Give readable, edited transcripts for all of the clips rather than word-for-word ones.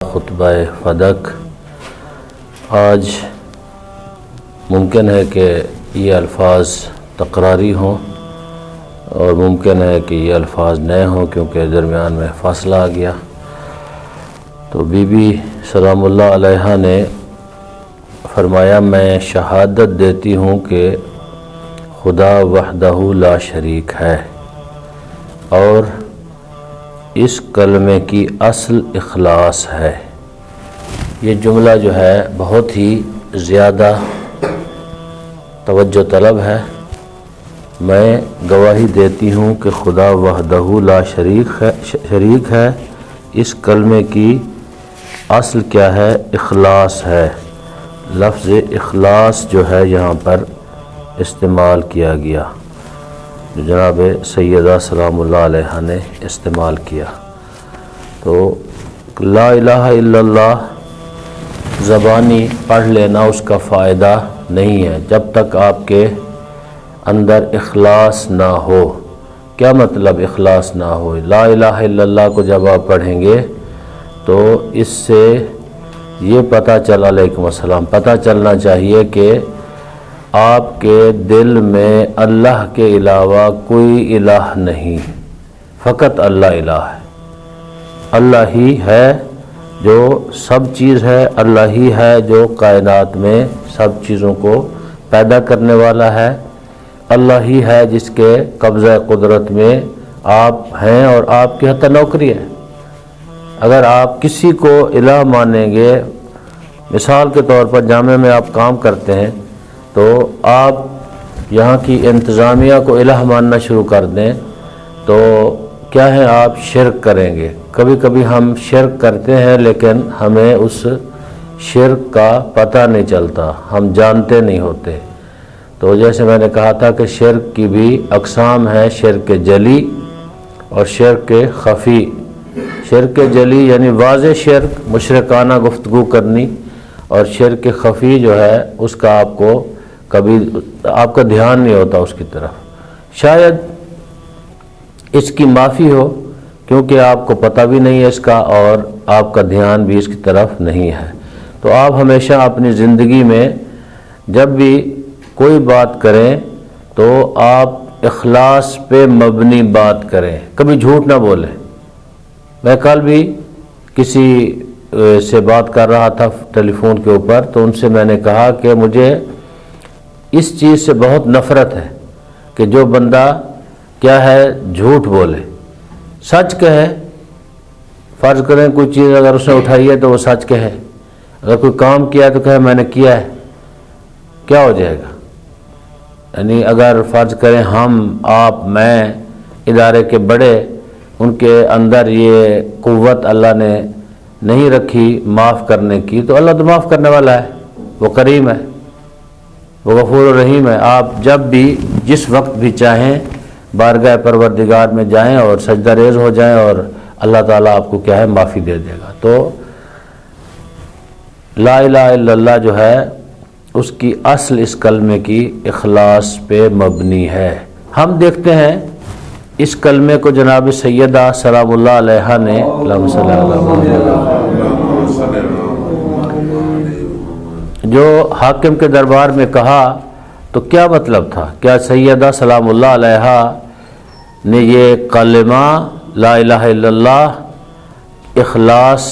خطبہ فدق آج ممکن ہے کہ یہ الفاظ تکراری ہوں اور ممکن ہے کہ یہ الفاظ نئے ہوں کیونکہ درمیان میں فاصلہ آ گیا۔ تو بی بی سلام اللہ علیہا نے فرمایا، میں شہادت دیتی ہوں کہ خدا وحدہ لا شریک ہے اور اس کلمے کی اصل اخلاص ہے۔ یہ جملہ جو ہے بہت ہی زیادہ توجہ طلب ہے۔ میں گواہی دیتی ہوں کہ خدا وحدہ لا شریک ہے، اس کلمے کی اصل کیا ہے؟ اخلاص ہے۔ لفظ اخلاص جو ہے یہاں پر استعمال کیا گیا، جو جناب سیدہ سلام اللہ علیہ نے استعمال کیا۔ تو لا الہ الا اللہ زبانی پڑھ لینا اس کا فائدہ نہیں ہے جب تک آپ کے اندر اخلاص نہ ہو۔ کیا مطلب اخلاص نہ ہو؟ لا الہ الا اللہ کو جب آپ پڑھیں گے تو اس سے یہ پتہ علیکم السلام پتہ چلنا چاہیے کہ آپ کے دل میں اللہ کے علاوہ کوئی الہ نہیں، فقط اللہ الہ ہے۔ اللہ ہی ہے جو سب چیز ہے، اللہ ہی ہے جو کائنات میں سب چیزوں کو پیدا کرنے والا ہے، اللہ ہی ہے جس کے قبضہ قدرت میں آپ ہیں اور آپ کی حتی نوکری ہے۔ اگر آپ کسی کو الہ مانیں گے، مثال کے طور پر جامعہ میں آپ کام کرتے ہیں تو آپ یہاں کی انتظامیہ کو الہ ماننا شروع کر دیں تو کیا ہے؟ آپ شرک کریں گے۔ کبھی کبھی ہم شرک کرتے ہیں لیکن ہمیں اس شرک کا پتہ نہیں چلتا، ہم جانتے نہیں ہوتے۔ تو جیسے میں نے کہا تھا کہ شرک کی بھی اقسام ہیں، شرک جلی اور شرک خفی۔ شرک جلی یعنی واضح شرک، مشرکانہ گفتگو کرنی، اور شرک خفی جو ہے اس کا آپ کو کبھی آپ کا دھیان نہیں ہوتا اس کی طرف، شاید اس کی معافی ہو کیونکہ آپ کو پتہ بھی نہیں ہے اس کا اور آپ کا دھیان بھی اس کی طرف نہیں ہے۔ تو آپ ہمیشہ اپنی زندگی میں جب بھی کوئی بات کریں تو آپ اخلاص پہ مبنی بات کریں، کبھی جھوٹ نہ بولیں۔ میں کل بھی کسی سے بات کر رہا تھا ٹیلی فون کے اوپر، تو ان سے میں نے کہا کہ مجھے اس چیز سے بہت نفرت ہے کہ جو بندہ کیا ہے جھوٹ بولے، سچ کہے۔ فرض کریں کوئی چیز اگر اس نے اٹھائی ہے تو وہ سچ کہے، اگر کوئی کام کیا ہے تو کہے میں نے کیا ہے، کیا ہو جائے گا؟ یعنی اگر فرض کریں ہم، آپ، میں، ادارے کے بڑے، ان کے اندر یہ قوت اللہ نے نہیں رکھی معاف کرنے کی، تو اللہ تو معاف کرنے والا ہے، وہ کریم ہے، وہ غفور و رحیم ہے۔ آپ جب بھی جس وقت بھی چاہیں بارگاہ پروردگار میں جائیں اور سجدہ ریز ہو جائیں اور اللہ تعالیٰ آپ کو کیا ہے معافی دے دے گا۔ تو لا الہ الا اللہ جو ہے اس کی اصل اس کلمے کی اخلاص پہ مبنی ہے۔ ہم دیکھتے ہیں اس کلمے کو جناب سیدہ سلام اللہ علیہا نے اللہم صلی اللہ علیہ وسلم جو حاکم کے دربار میں کہا تو کیا مطلب تھا؟ کیا سیدہ سلام اللہ علیہا نے یہ کلمہ لا الہ الا اللہ اخلاص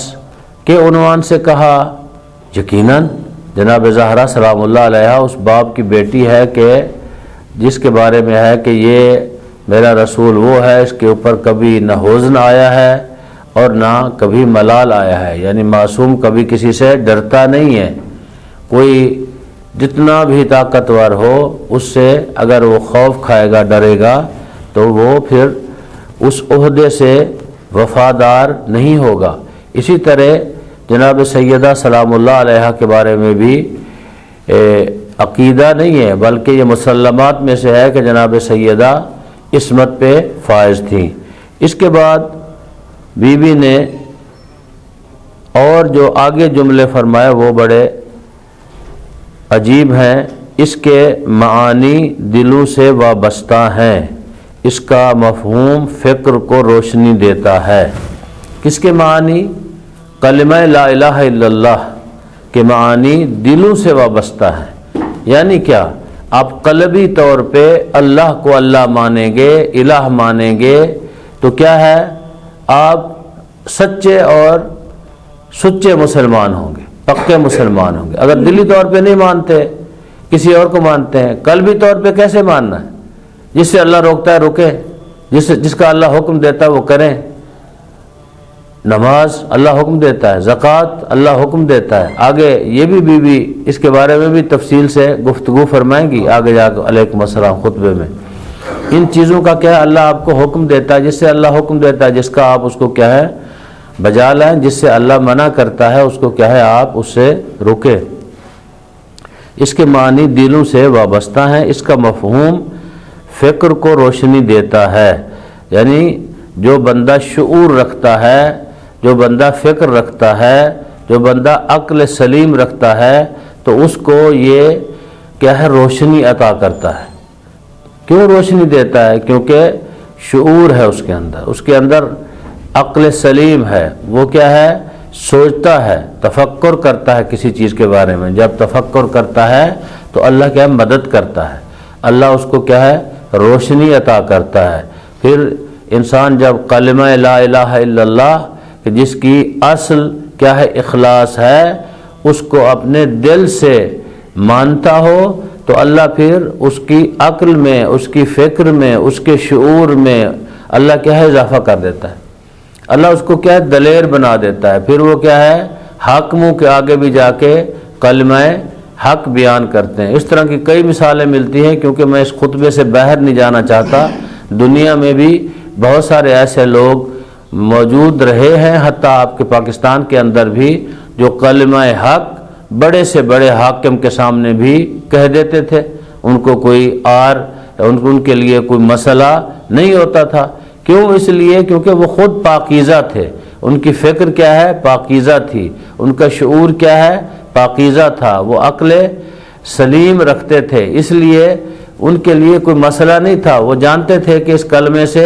کے عنوان سے کہا؟ یقیناً جناب زہرا سلام اللہ علیہا اس باپ کی بیٹی ہے کہ جس کے بارے میں ہے کہ یہ میرا رسول وہ ہے اس کے اوپر کبھی نہ حزن آیا ہے اور نہ کبھی ملال آیا ہے، یعنی معصوم کبھی کسی سے ڈرتا نہیں ہے۔ کوئی جتنا بھی طاقتور ہو اس سے اگر وہ خوف کھائے گا، ڈرے گا، تو وہ پھر اس عہدے سے وفادار نہیں ہوگا۔ اسی طرح جناب سیدہ سلام اللہ علیہ کے بارے میں بھی عقیدہ نہیں ہے بلکہ یہ مسلمات میں سے ہے کہ جناب سیدہ عصمت پہ فائز تھیں۔ اس کے بعد بی بی نے اور جو آگے جملے فرمائے وہ بڑے عجیب ہیں، اس کے معانی دلوں سے وابستہ ہیں، اس کا مفہوم فکر کو روشنی دیتا ہے۔ کس کے معنی؟ کلمہ لا الہ الا اللہ کے معنی دلوں سے وابستہ ہے، یعنی کیا؟ آپ قلبی طور پہ اللہ کو اللہ مانیں گے، الہ مانیں گے، تو کیا ہے؟ آپ سچے اور سچے مسلمان ہوں گے، پکے مسلمان ہوں گے۔ اگر دلی طور پہ نہیں مانتے، کسی اور کو مانتے ہیں، قلبی طور پہ کیسے ماننا ہے؟ جس سے اللہ روکتا ہے رکے، جس کا اللہ حکم دیتا ہے وہ کریں۔ نماز اللہ حکم دیتا ہے، زکوٰۃ اللہ حکم دیتا ہے۔ آگے یہ بھی بیوی اس کے بارے میں بھی تفصیل سے گفتگو فرمائیں گی آگے جا کے علیکم السلام خطبے میں۔ ان چیزوں کا کیا ہے؟ اللہ آپ کو حکم دیتا ہے، جس سے اللہ حکم دیتا ہے جس کا آپ اس کو کیا ہے؟ بجا لائیں۔ جس سے اللہ منع کرتا ہے اس کو کیا ہے؟ آپ اس سے رکے۔ اس کے معنی دلوں سے وابستہ ہیں۔ اس کا مفہوم فکر کو روشنی دیتا ہے، یعنی جو بندہ شعور رکھتا ہے، جو بندہ فکر رکھتا ہے، جو بندہ عقل سلیم رکھتا ہے، تو اس کو یہ کیا ہے؟ روشنی عطا کرتا ہے۔ کیوں روشنی دیتا ہے؟ کیونکہ شعور ہے اس کے اندر عقل سلیم ہے۔ وہ کیا ہے؟ سوچتا ہے، تفکر کرتا ہے کسی چیز کے بارے میں۔ جب تفکر کرتا ہے تو اللہ کیا ہے؟ مدد کرتا ہے، اللہ اس کو کیا ہے؟ روشنی عطا کرتا ہے۔ پھر انسان جب کلمہ لا الہ الا اللہ کہ جس کی اصل کیا ہے؟ اخلاص ہے، اس کو اپنے دل سے مانتا ہو تو اللہ پھر اس کی عقل میں، اس کی فکر میں، اس کے شعور میں اللہ کیا ہے؟ اضافہ کر دیتا ہے۔ اللہ اس کو کیا ہے؟ دلیر بنا دیتا ہے۔ پھر وہ کیا ہے؟ حاکموں کے آگے بھی جا کے کلمہ حق بیان کرتے ہیں۔ اس طرح کی کئی مثالیں ملتی ہیں، کیونکہ میں اس خطبے سے باہر نہیں جانا چاہتا۔ دنیا میں بھی بہت سارے ایسے لوگ موجود رہے ہیں، حتیٰ آپ کے پاکستان کے اندر بھی، جو کلمہ حق بڑے سے بڑے حاکم کے سامنے بھی کہہ دیتے تھے۔ ان کو کوئی ان کے لیے کوئی مسئلہ نہیں ہوتا تھا۔ کیوں؟ اس لیے کیونکہ وہ خود پاکیزہ تھے، ان کی فکر کیا ہے؟ پاکیزہ تھی، ان کا شعور کیا ہے؟ پاکیزہ تھا، وہ عقل سلیم رکھتے تھے، اس لیے ان کے لیے کوئی مسئلہ نہیں تھا۔ وہ جانتے تھے کہ اس کلمے سے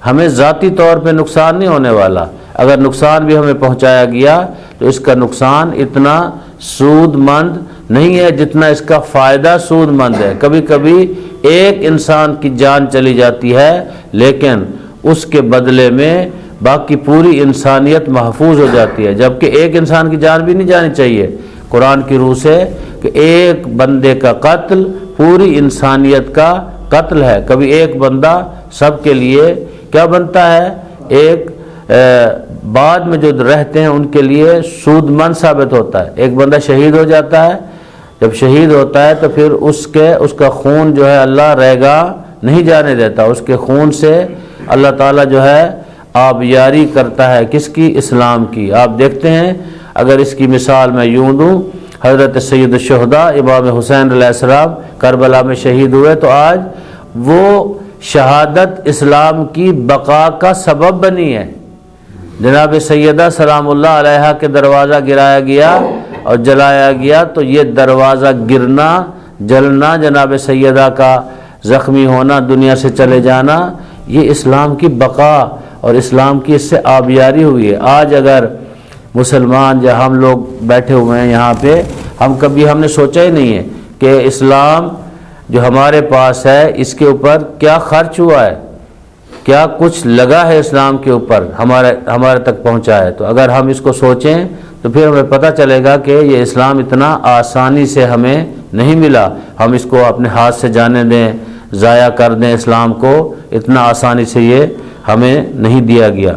ہمیں ذاتی طور پہ نقصان نہیں ہونے والا، اگر نقصان بھی ہمیں پہنچایا گیا تو اس کا نقصان اتنا سود مند نہیں ہے جتنا اس کا فائدہ سود مند ہے۔ کبھی کبھی ایک انسان کی جان چلی جاتی ہے، لیکن اس کے بدلے میں باقی پوری انسانیت محفوظ ہو جاتی ہے، جبکہ ایک انسان کی جان بھی نہیں جانی چاہیے قرآن کی روح سے، کہ ایک بندے کا قتل پوری انسانیت کا قتل ہے۔ کبھی ایک بندہ سب کے لیے کیا بنتا ہے؟ ایک بعد میں جو رہتے ہیں ان کے لیے سود مند ثابت ہوتا ہے۔ ایک بندہ شہید ہو جاتا ہے، جب شہید ہوتا ہے تو پھر اس کا خون جو ہے اللہ رہے نہیں جانے دیتا، اس کے خون سے اللہ تعالیٰ جو ہے آبیاری کرتا ہے، کس کی؟ اسلام کی۔ آپ دیکھتے ہیں، اگر اس کی مثال میں یوں دوں، حضرت سید الشہداء امام حسین علیہ السلام کربلا میں شہید ہوئے، تو آج وہ شہادت اسلام کی بقا کا سبب بنی ہے۔ جناب سیدہ سلام اللہ علیہا کے دروازہ گرایا گیا اور جلایا گیا، تو یہ دروازہ گرنا، جلنا، جناب سیدہ کا زخمی ہونا، دنیا سے چلے جانا، یہ اسلام کی بقا اور اسلام کی اس سے آبیاری ہوئی ہے۔ آج اگر مسلمان یا ہم لوگ بیٹھے ہوئے ہیں یہاں پہ، ہم نے سوچا ہی نہیں ہے کہ اسلام جو ہمارے پاس ہے اس کے اوپر کیا خرچ ہوا ہے، کیا کچھ لگا ہے اسلام کے اوپر ہمارے تک پہنچا ہے۔ تو اگر ہم اس کو سوچیں تو پھر ہمیں پتہ چلے گا کہ یہ اسلام اتنا آسانی سے ہمیں نہیں ملا، ہم اس کو اپنے ہاتھ سے جانے دیں، ضائع کر دیں اسلام کو، اتنا آسانی سے یہ ہمیں نہیں دیا گیا۔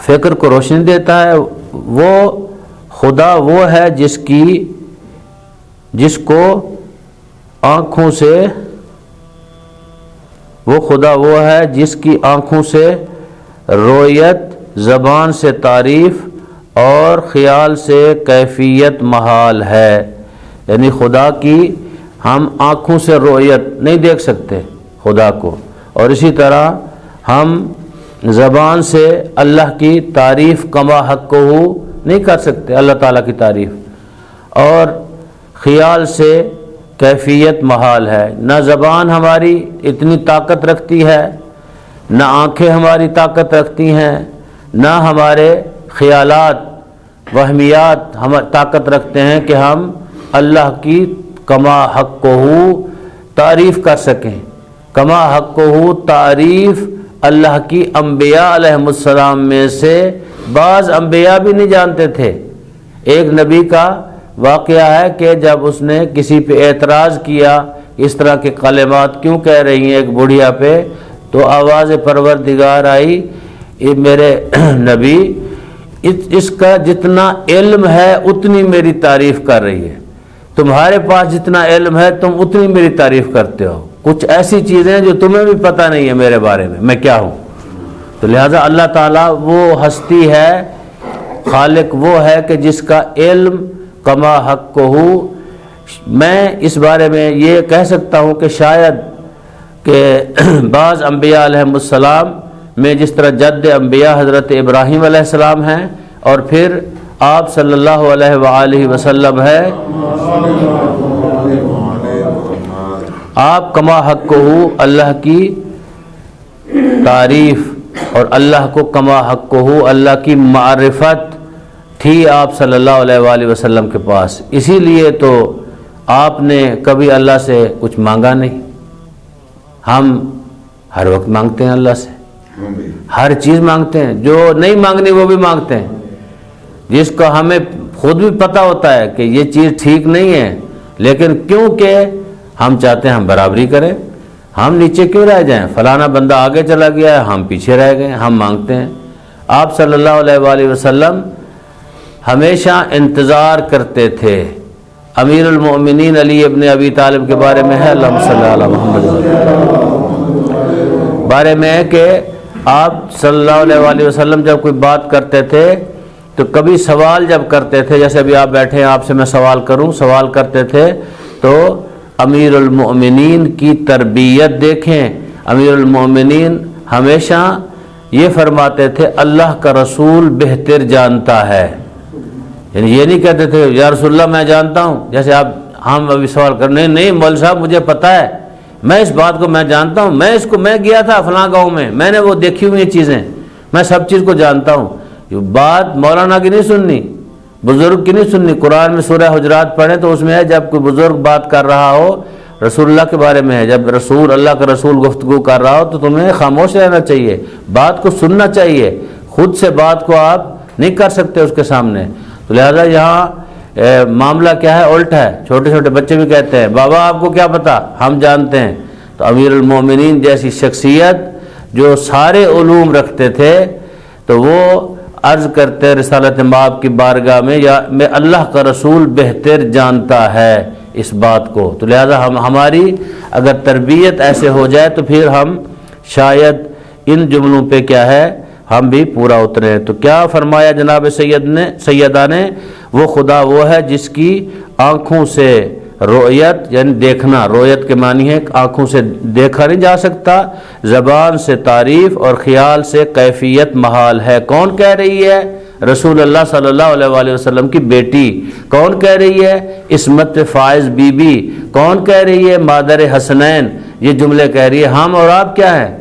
فکر کو روشنی دیتا ہے۔ وہ خدا وہ ہے جس کو آنکھوں سے، وہ خدا وہ ہے جس کی آنکھوں سے رویت، زبان سے تعریف اور خیال سے کیفیت محال ہے۔ یعنی خدا کی ہم آنکھوں سے رویت نہیں دیکھ سکتے خدا کو، اور اسی طرح ہم زبان سے اللہ کی تعریف کما حق کو نہیں کر سکتے، اللہ تعالیٰ کی تعریف، اور خیال سے کیفیت محال ہے۔ نہ زبان ہماری اتنی طاقت رکھتی ہے، نہ آنکھیں ہماری طاقت رکھتی ہیں، نہ ہمارے خیالات وہمیات ہم طاقت رکھتے ہیں کہ ہم اللہ کی کما حقہ تعریف کر سکیں۔ کما حقہ تعریف اللہ کی انبیاء علیہم السلام میں سے بعض انبیاء بھی نہیں جانتے تھے۔ ایک نبی کا واقعہ ہے کہ جب اس نے کسی پہ اعتراض کیا اس طرح کے کلمات کیوں کہہ رہی ہیں ایک بڑھیا پہ، تو آواز پروردگار آئی، یہ میرے نبی اس کا جتنا علم ہے اتنی میری تعریف کر رہی ہے، تمہارے پاس جتنا علم ہے تم اتنی میری تعریف کرتے ہو، کچھ ایسی چیزیں جو تمہیں بھی پتہ نہیں ہے میرے بارے میں کیا ہوں۔ تو لہٰذا اللہ تعالیٰ وہ ہستی ہے، خالق وہ ہے کہ جس کا علم کما حقہ۔ میں اس بارے میں یہ کہہ سکتا ہوں کہ شاید کہ بعض انبیاء علیہم السلام میں جس طرح جد انبیاء حضرت ابراہیم علیہ السلام ہیں اور پھر آپ صلی اللہ علیہ وآلہ وسلم ہے، آپ کما حقہ اللہ کی تعریف اور اللہ کو کما حقہ اللہ کی معرفت تھی آپ صلی اللہ علیہ وآلہ وسلم کے پاس، اسی لیے تو آپ نے کبھی اللہ سے کچھ مانگا نہیں۔ ہم ہر وقت مانگتے ہیں اللہ سے، ہر چیز مانگتے ہیں، جو نہیں مانگنی وہ بھی مانگتے ہیں، جس کو ہمیں خود بھی پتہ ہوتا ہے کہ یہ چیز ٹھیک نہیں ہے، لیکن کیونکہ ہم چاہتے ہیں ہم برابری کریں، ہم نیچے کیوں رہ جائیں، فلانا بندہ آگے چلا گیا ہے ہم پیچھے رہ گئے، ہم مانگتے ہیں۔ آپ صلی اللہ علیہ وآلہ وسلم ہمیشہ انتظار کرتے تھے۔ امیر المؤمنین علی ابن ابی طالب کے بارے میں ہے، اللہم صلی اللہ علیہ محمد، بارے میں ہے کہ آپ صلی اللہ علیہ وآلہ وسلم جب کوئی بات کرتے تھے تو کبھی سوال جب کرتے تھے، جیسے ابھی آپ بیٹھے ہیں آپ سے میں سوال کروں، سوال کرتے تھے تو امیر المؤمنین کی تربیت دیکھیں، امیر المؤمنین ہمیشہ یہ فرماتے تھے اللہ کا رسول بہتر جانتا ہے، یعنی یہ نہیں کہتے تھے یا رسول اللہ میں جانتا ہوں، جیسے آپ ہم ابھی سوال کرنے نہیں مول صاحب مجھے پتہ ہے، میں اس بات کو میں جانتا ہوں، میں گیا تھا فلاں گاؤں میں نے وہ دیکھی ہوئی چیزیں، میں سب چیز کو جانتا ہوں۔ یہ بات مولانا کی نہیں سننی، بزرگ کی نہیں سننی۔ قرآن میں سورہ حجرات پڑھیں تو اس میں ہے جب کوئی بزرگ بات کر رہا ہو رسول اللہ کے بارے میں ہے، جب اللہ کا رسول گفتگو کر رہا ہو تو تمہیں خاموش رہنا چاہیے، بات کو سننا چاہیے، خود سے بات کو آپ نہیں کر سکتے اس کے سامنے۔ تو لہذا یہاں معاملہ کیا ہے، الٹا ہے، چھوٹے چھوٹے بچے بھی کہتے ہیں بابا آپ کو کیا پتا، ہم جانتے ہیں۔ تو امیر المومنین جیسی شخصیت جو سارے علوم رکھتے تھے تو وہ عرض کرتے رسالت مآب کی بارگاہ میں یا میں اللہ کا رسول بہتر جانتا ہے اس بات کو۔ تو لہذا ہماری اگر تربیت ایسے ہو جائے تو پھر ہم شاید ان جملوں پہ کیا ہے ہم بھی پورا اتریں۔ تو کیا فرمایا جناب سیدہ نے، وہ خدا وہ ہے جس کی آنکھوں سے رؤیت یعنی دیکھنا، رؤیت کے معنی ہے آنکھوں سے دیکھا نہیں جا سکتا، زبان سے تعریف اور خیال سے کیفیت محال ہے۔ کون کہہ رہی ہے؟ رسول اللہ صلی اللہ علیہ وآلہ وسلم کی بیٹی۔ کون کہہ رہی ہے؟ عصمت فائز بی بی۔ کون کہہ رہی ہے؟ مادر حسنین۔ یہ جملے کہہ رہی ہے۔ ہم اور آپ کیا ہیں؟